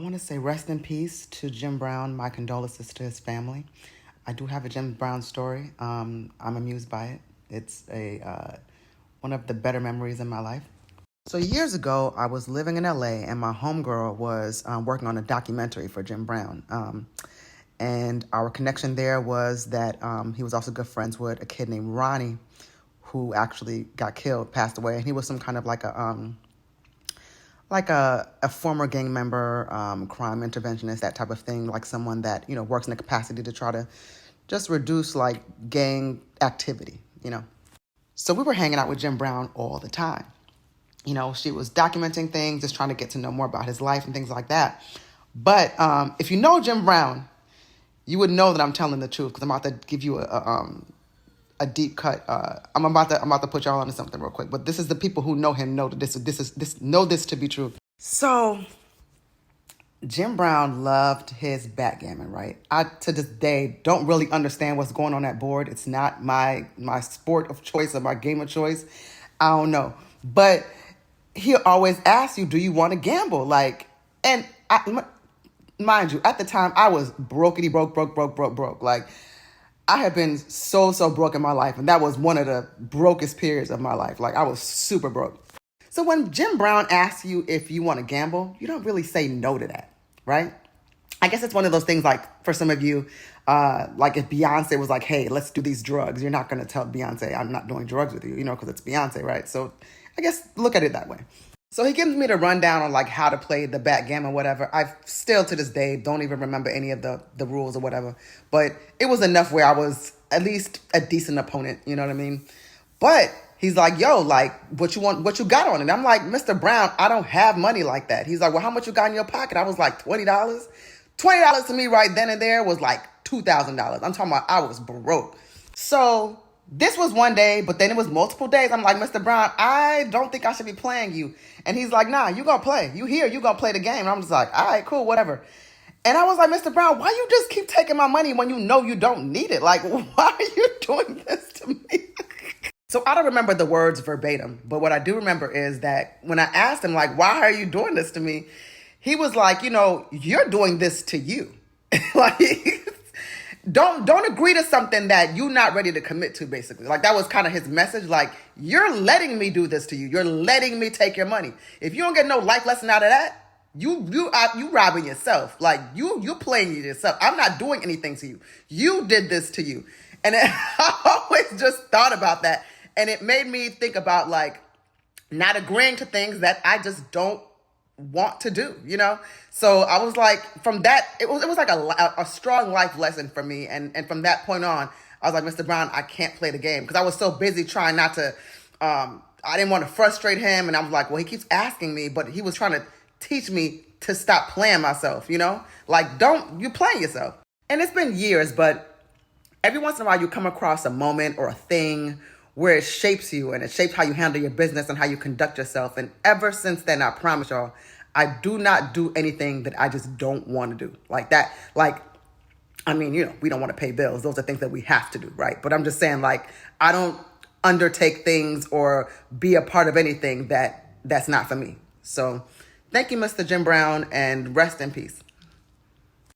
want to say rest in peace to Jim Brown. My condolences to his family. I do have a Jim Brown story. I'm amused by it. It's a one of the better memories in my life. So years ago, I was living in LA, and my homegirl was working on a documentary for Jim Brown. And our connection there was that he was also good friends with a kid named Ronnie, who actually got killed, passed away, and he was some kind of like a former gang member, crime interventionist, that type of thing, like someone that, works in a capacity to try to just reduce like gang activity. So we were hanging out with Jim Brown all the time. She was documenting things, just trying to get to know more about his life and things like that. But if you know Jim Brown, you would know that I'm telling the truth, because I'm about to give you a deep cut. I'm about to put y'all onto something real quick. But this is the people who know him know that this know this to be true. So Jim Brown loved his backgammon, right? I to this day don't really understand what's going on that board. It's not my sport of choice or my game of choice. I don't know, but he always asks you, "Do you want to gamble?" Mind you, at the time I was broke. Like, I had been so broke in my life, and that was one of the brokest periods of my life. Like, I was super broke. So when Jim Brown asks you if you want to gamble, you don't really say no to that, right? I guess it's one of those things, like, for some of you, like if Beyonce was like, "Hey, let's do these drugs," you're not going to tell Beyonce, "I'm not doing drugs with you," because it's Beyonce, right? So I guess look at it that way. So he gives me the rundown on like how to play the backgammon, whatever. I still to this day don't even remember any of the rules or whatever. But it was enough where I was at least a decent opponent, you know what I mean? But he's like, "Yo, like, what you want, what you got on it?" I'm like, "Mr. Brown, I don't have money like that." He's like, "Well, how much you got in your pocket?" I was like, $20. $20 to me right then and there was like $2,000. I'm talking about I was broke. So this was one day, but then it was multiple days. I'm like, "Mr. Brown, I don't think I should be playing you." And he's like, "Nah, you gonna play. You here, you gonna play the game." And I'm just like, "All right, cool, whatever." And I was like, "Mr. Brown, why you just keep taking my money when you know you don't need it? Like, why are you doing this to me?" So I don't remember the words verbatim, but what I do remember is that when I asked him, like, "Why are you doing this to me?" He was like, "You're doing this to you." Like, don't agree to something that you're not ready to commit to, basically. Like, that was kind of his message. Like, you're letting me do this to you. You're letting me take your money. If you don't get no life lesson out of that, you robbing yourself. Like, you playing yourself. I'm not doing anything to you. You did this to you. And I always just thought about that. And it made me think about, like, not agreeing to things that I just don't want to do. So I was like, from that, it was like a strong life lesson for me. And from that point on, I was like, "Mr. Brown, I can't play the game," because I was so busy trying not to, I didn't want to frustrate him. And I was like, well, he keeps asking me, but he was trying to teach me to stop playing myself, like, you playing yourself. And it's been years, but every once in a while you come across a moment or a thing where it shapes you, and it shapes how you handle your business and how you conduct yourself. And ever since then, I promise y'all, I do not do anything that I just don't want to do like that. Like, I mean, we don't want to pay bills. Those are things that we have to do, right? But I'm just saying, like, I don't undertake things or be a part of anything that's not for me. So thank you, Mr. Jim Brown, and rest in peace.